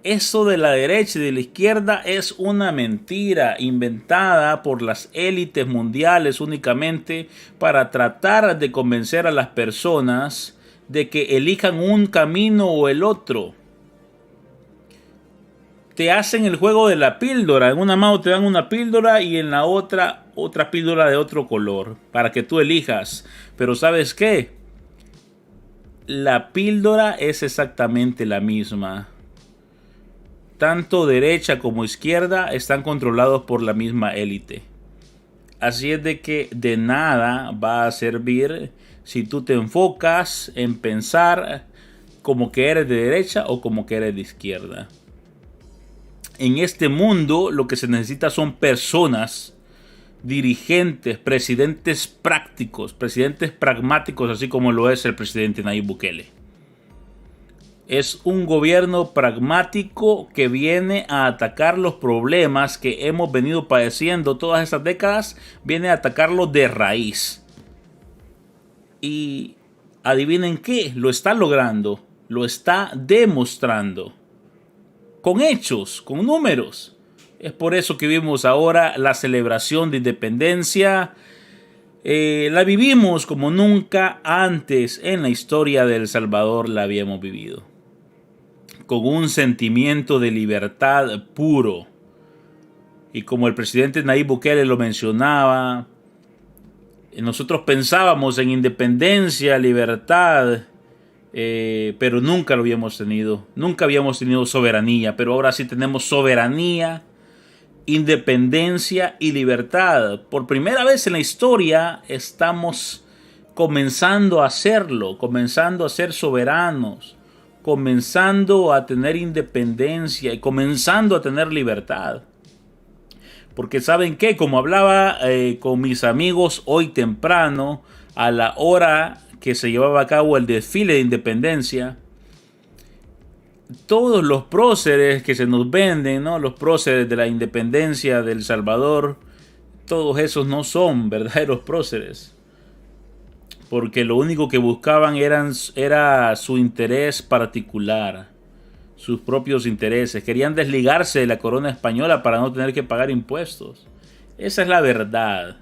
Speaker 7: Eso de la derecha y de la izquierda es una mentira inventada por las élites mundiales únicamente para tratar de convencer a las personas de que elijan un camino o el otro. Te hacen el juego de la píldora. En una mano te dan una píldora y en la otra píldora de otro color para que tú elijas. Pero ¿sabes qué? La píldora es exactamente la misma. Tanto derecha como izquierda están controlados por la misma élite. Así es de que de nada va a servir si tú te enfocas en pensar como que eres de derecha o como que eres de izquierda. En este mundo lo que se necesita son personas, dirigentes, presidentes prácticos, presidentes pragmáticos, así como lo es el presidente Nayib Bukele. Es un gobierno pragmático que viene a atacar los problemas que hemos venido padeciendo todas estas décadas, viene a atacarlos de raíz. Y adivinen qué, lo está logrando, lo está demostrando. Con hechos, con números. Es por eso que vimos ahora la celebración de independencia. La vivimos como nunca antes en la historia de El Salvador la habíamos vivido. Con un sentimiento de libertad puro. Y como el presidente Nayib Bukele lo mencionaba, nosotros pensábamos en independencia, libertad, pero nunca lo habíamos tenido. Nunca habíamos tenido soberanía, pero ahora sí tenemos soberanía, independencia y libertad. Por primera vez en la historia estamos comenzando a hacerlo, comenzando a ser soberanos, comenzando a tener independencia y comenzando a tener libertad. Porque ¿saben qué? Como hablaba con mis amigos hoy temprano, a la hora que se llevaba a cabo el desfile de independencia, todos los próceres que se nos venden, ¿no? Los próceres de la independencia de El Salvador, todos esos no son verdaderos próceres. Porque lo único que buscaban era su interés particular, sus propios intereses. Querían desligarse de la corona española para no tener que pagar impuestos. Esa es la verdad.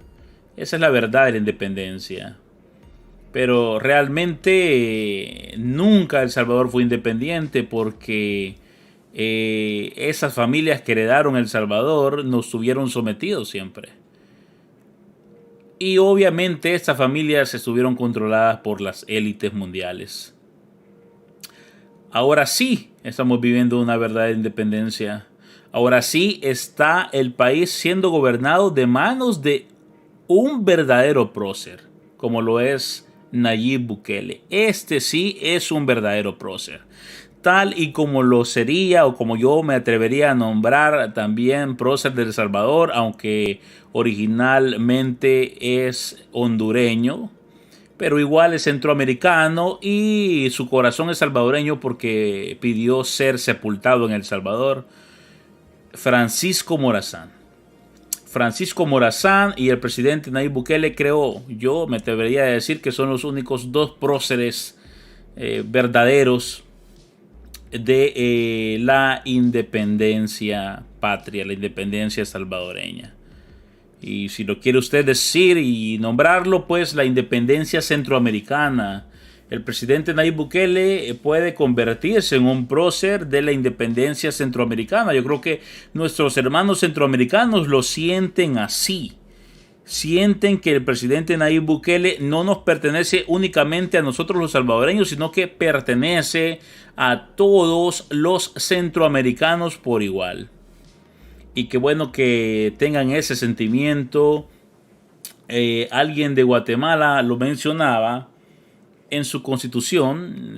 Speaker 7: Esa es la verdad de la independencia. Pero realmente nunca El Salvador fue independiente porque esas familias que heredaron El Salvador nos tuvieron sometidos siempre. Y obviamente estas familias estuvieron controladas por las élites mundiales. Ahora sí estamos viviendo una verdadera independencia. Ahora sí está el país siendo gobernado de manos de un verdadero prócer, como lo es Nayib Bukele. Este sí es un verdadero prócer. tal y como lo sería, o como yo me atrevería a nombrar también prócer de El Salvador, aunque originalmente es hondureño, pero igual es centroamericano y su corazón es salvadoreño porque pidió ser sepultado en El Salvador. Francisco Morazán. Francisco Morazán y el presidente Nayib Bukele, creo yo, me atrevería a decir que son los únicos dos próceres verdaderos de la independencia patria, la independencia salvadoreña. Y si lo quiere usted decir y nombrarlo, pues la independencia centroamericana. El presidente Nayib Bukele puede convertirse en un prócer de la independencia centroamericana. Yo creo que nuestros hermanos centroamericanos lo sienten así. Sienten que el presidente Nayib Bukele no nos pertenece únicamente a nosotros los salvadoreños, sino que pertenece a todos los centroamericanos por igual. Y qué bueno que tengan ese sentimiento. Alguien de Guatemala lo mencionaba en su constitución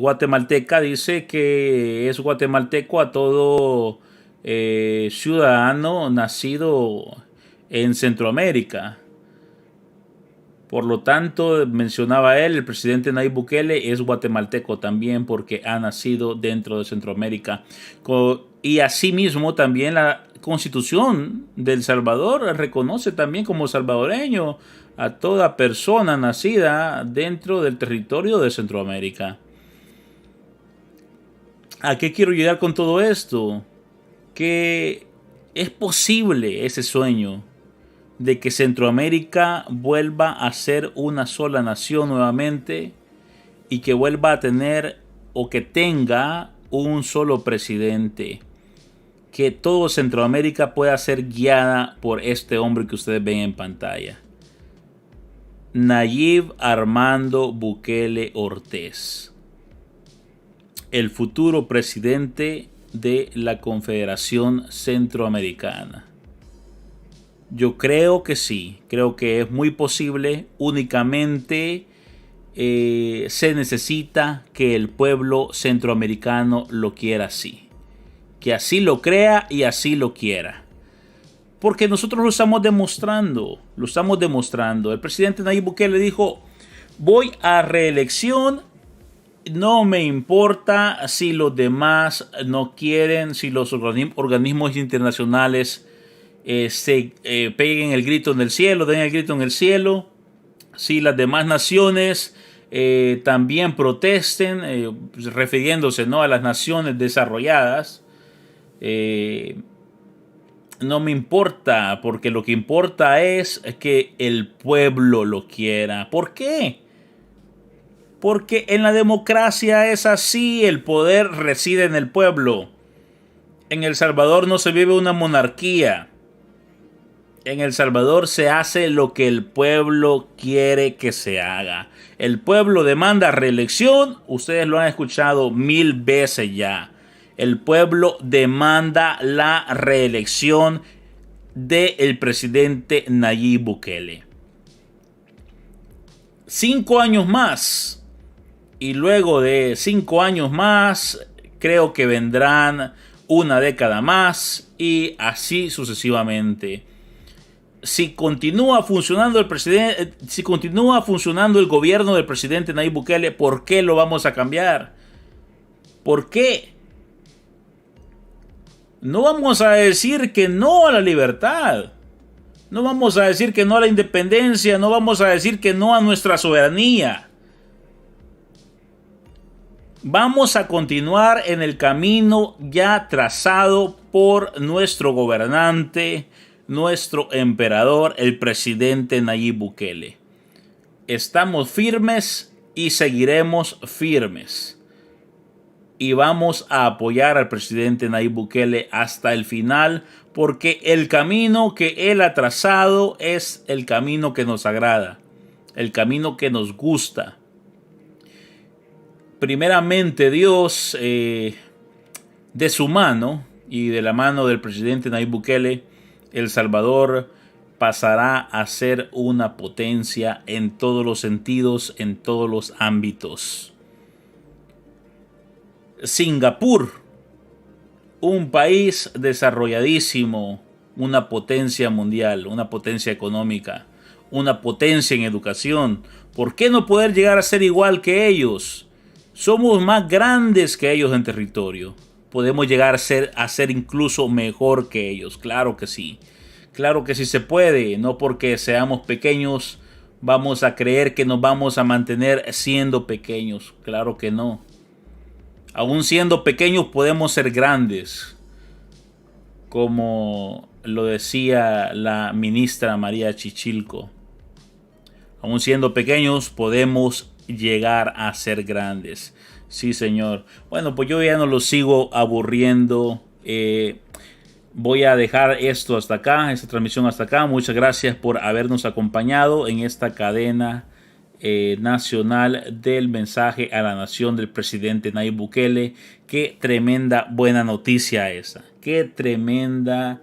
Speaker 7: guatemalteca. Dice que es guatemalteco a todo ciudadano nacido en Centroamérica. Por lo tanto, mencionaba él, el presidente Nayib Bukele es guatemalteco también porque ha nacido dentro de Centroamérica. Y asimismo también la Constitución de El Salvador reconoce también como salvadoreño a toda persona nacida dentro del territorio de Centroamérica. ¿A qué quiero llegar con todo esto? Que es posible ese sueño de que Centroamérica vuelva a ser una sola nación nuevamente y que vuelva a tener o que tenga un solo presidente. Que todo Centroamérica pueda ser guiada por este hombre que ustedes ven en pantalla. Nayib Armando Bukele Ortiz, el futuro presidente de la Confederación Centroamericana. Yo creo que sí, creo que es muy posible. Únicamente se necesita que el pueblo centroamericano lo quiera así, que así lo crea y así lo quiera. Porque nosotros lo estamos demostrando, El presidente Nayib Bukele dijo: voy a reelección, no me importa si los demás no quieren, si los organismos internacionales peguen el grito en el cielo, den el grito en el cielo, si las demás naciones también protesten, refiriéndose, ¿no?, a las naciones desarrolladas. No me importa, porque lo que importa es que el pueblo lo quiera. ¿Por qué? Porque en la democracia es así, el poder reside en el pueblo. En El Salvador no se vive una monarquía. En El Salvador se hace lo que el pueblo quiere que se haga. El pueblo demanda reelección, ustedes lo han escuchado 1000 veces ya. El pueblo demanda la reelección del presidente Nayib Bukele. 5 años más. Y luego de 5 años más, creo que vendrán una década más y así sucesivamente. Si continúa funcionando el gobierno del presidente Nayib Bukele, ¿por qué lo vamos a cambiar? ¿Por qué? No vamos a decir que no a la libertad. No vamos a decir que no a la independencia. No vamos a decir que no a nuestra soberanía. Vamos a continuar en el camino ya trazado por nuestro gobernante, nuestro emperador, el presidente Nayib Bukele. Estamos firmes y seguiremos firmes. Y vamos a apoyar al presidente Nayib Bukele hasta el final, porque el camino que él ha trazado es el camino que nos agrada, el camino que nos gusta. Primeramente Dios, de su mano y de la mano del presidente Nayib Bukele, El Salvador pasará a ser una potencia en todos los sentidos, en todos los ámbitos. Singapur, un país desarrolladísimo, una potencia mundial, una potencia económica, una potencia en educación. ¿Por qué no poder llegar a ser igual que ellos? Somos más grandes que ellos en territorio. Podemos llegar a ser incluso mejor que ellos. Claro que sí. Claro que sí se puede. No porque seamos pequeños vamos a creer que nos vamos a mantener siendo pequeños. Claro que no. Aún siendo pequeños podemos ser grandes. Como lo decía la ministra María Chichilco. Aún siendo pequeños podemos llegar a ser grandes. Sí, señor. Bueno, pues yo ya no lo sigo aburriendo. Voy a dejar esto hasta acá, esta transmisión hasta acá. Muchas gracias por habernos acompañado en esta cadena nacional del mensaje a la nación del presidente Nayib Bukele. Qué tremenda buena noticia esa. Qué tremenda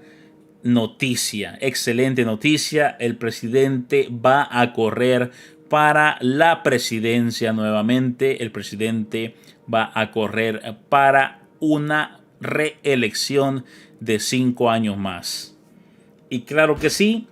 Speaker 7: noticia. Excelente noticia. El presidente va a correr para la presidencia nuevamente. El presidente va a correr para una reelección de 5 años más. Y claro que sí,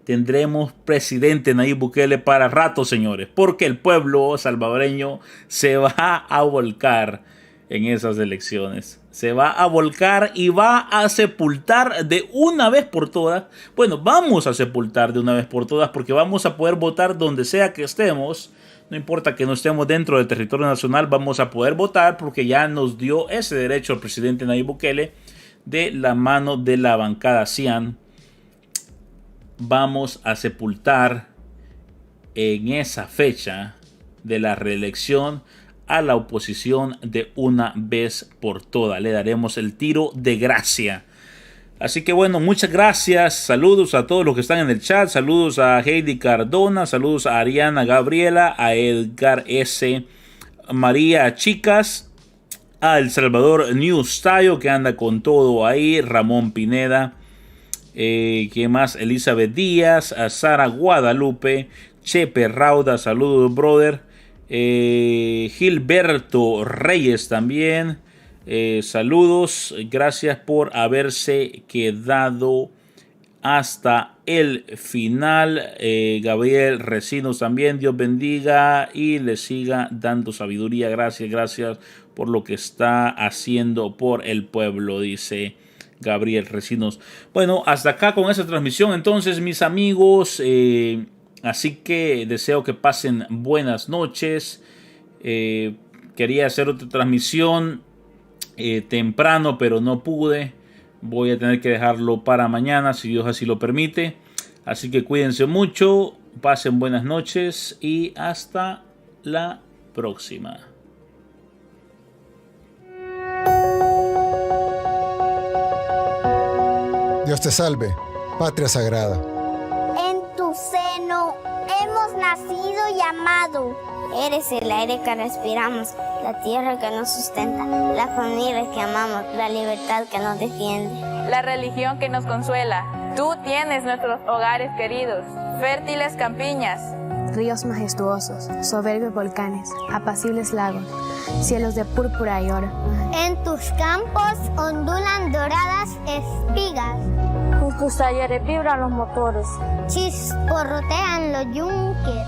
Speaker 7: tendremos presidente Nayib Bukele para rato, señores, porque el pueblo salvadoreño se va a volcar en esas elecciones. Se va a volcar y va a sepultar de una vez por todas. Bueno, vamos a sepultar de una vez por todas porque vamos a poder votar donde sea que estemos. No importa que no estemos dentro del territorio nacional, vamos a poder votar porque ya nos dio ese derecho el presidente Nayib Bukele de la mano de la bancada CIAN. Vamos a sepultar en esa fecha de la reelección a la oposición de una vez por todas. Le daremos el tiro de gracia. Así que bueno, muchas gracias. Saludos a todos los que están en el chat. Saludos a Heidi Cardona. Saludos a Ariana Gabriela. A Edgar S. María Chicas. A El Salvador New Style, que anda con todo ahí. Ramón Pineda. ¿Qué más? Elizabeth Díaz. A Sara Guadalupe. Chepe Rauda. Saludos, brother. Gilberto Reyes también. Saludos, gracias por haberse quedado hasta el final. Gabriel Recinos también, Dios bendiga y le siga dando sabiduría. Gracias por lo que está haciendo por el pueblo, dice Gabriel Recinos. Bueno, hasta acá con esta transmisión entonces, mis amigos. Así que deseo que pasen buenas noches. Quería hacer otra transmisión temprano, pero no pude. Voy a tener que dejarlo para mañana, si Dios así lo permite. Así que cuídense mucho, pasen buenas noches y hasta la próxima.
Speaker 8: Dios te salve, patria sagrada.
Speaker 9: En tu seno hemos nacido y amado. Eres el aire que respiramos, la tierra que nos sustenta, la familia que amamos, la libertad que nos defiende,
Speaker 10: la religión que nos consuela. Tú tienes nuestros hogares queridos, fértiles campiñas,
Speaker 11: ríos majestuosos, soberbios volcanes, apacibles lagos, cielos de púrpura y oro.
Speaker 9: En tus campos ondulan doradas espigas.
Speaker 12: En tus talleres vibran los motores.
Speaker 9: Chisporrotean los yunques.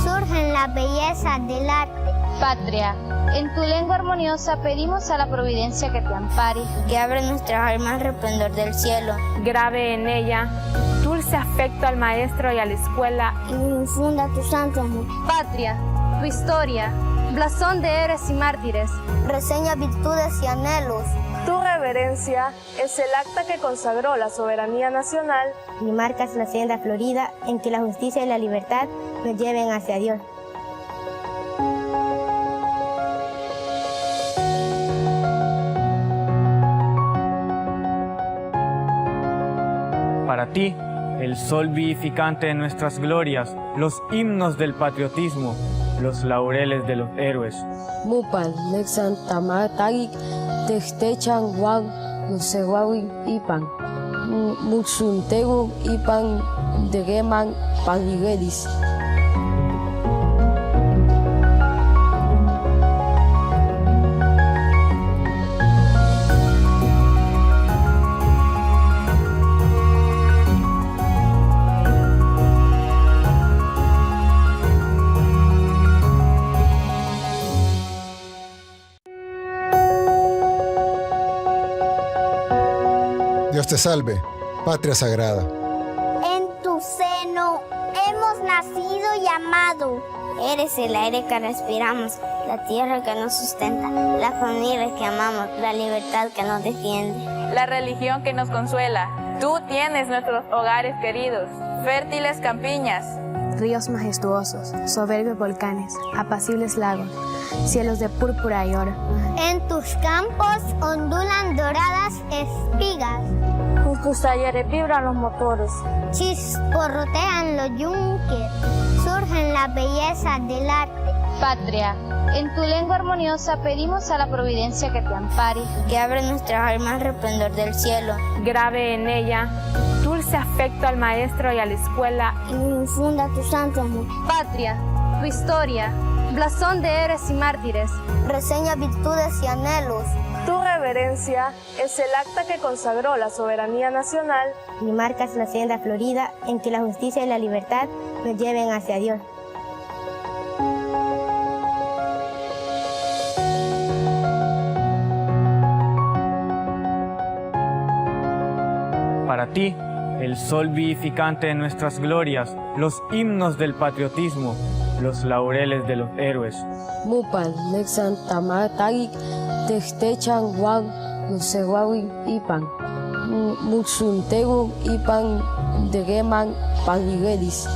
Speaker 9: Surgen la belleza del arte.
Speaker 13: Patria, en tu lengua armoniosa pedimos a la providencia que te ampare.
Speaker 9: Que abre nuestras almas al resplandor del cielo.
Speaker 12: Grabe en ella dulce afecto al maestro y a la escuela.
Speaker 9: Y infunda tu santo amor.
Speaker 13: Patria, tu historia, blasón de héroes y mártires.
Speaker 9: Reseña virtudes y anhelos.
Speaker 12: Tu reverencia es el acta que consagró la soberanía nacional.
Speaker 14: Y marcas la senda florida en que la justicia y la libertad nos lleven hacia Dios.
Speaker 15: Para ti, el sol vivificante de nuestras glorias, los himnos del patriotismo, los laureles de los héroes.
Speaker 16: Mupan, Nexan, Tamatagik, Textechan, Juan, Nusehuawi, Ipan, Muxuntegu, Ipan, Degeman, Paniguelis.
Speaker 8: te salve, patria sagrada.
Speaker 9: En tu seno hemos nacido y amado. Eres el aire que respiramos, la tierra que nos sustenta, la familia que amamos, la libertad que nos defiende,
Speaker 10: la religión que nos consuela. Tú tienes nuestros hogares queridos, fértiles campiñas,
Speaker 11: ríos majestuosos, soberbios volcanes, apacibles lagos, cielos de púrpura y oro.
Speaker 9: En tus campos ondulan doradas espigas.
Speaker 12: En tus talleres vibran los motores.
Speaker 9: Chisporrotean los yunques. Surgen las bellezas del arte.
Speaker 13: Patria, en tu lengua armoniosa pedimos a la providencia que te ampare.
Speaker 9: Que abre nuestras almas al resplandor del cielo.
Speaker 12: Grabe en ella dulce afecto al maestro y a la escuela.
Speaker 9: Y infunda tu santo amor.
Speaker 13: Patria, tu historia, blasón de héroes y mártires.
Speaker 9: Reseña virtudes y anhelos.
Speaker 12: Tu reverencia es el acta que consagró la soberanía nacional.
Speaker 14: Y marcas la senda florida en que la justicia y la libertad nos lleven hacia Dios.
Speaker 15: Para ti, el sol vivificante de nuestras glorias, los himnos del patriotismo, los laureles de los héroes.
Speaker 16: Mupan, Lexan, Tamar, Tagik, Techtechan, Wang, Lusewawi, Ipan, Muxuntegu, Ipan, Degeman, Paniguelis.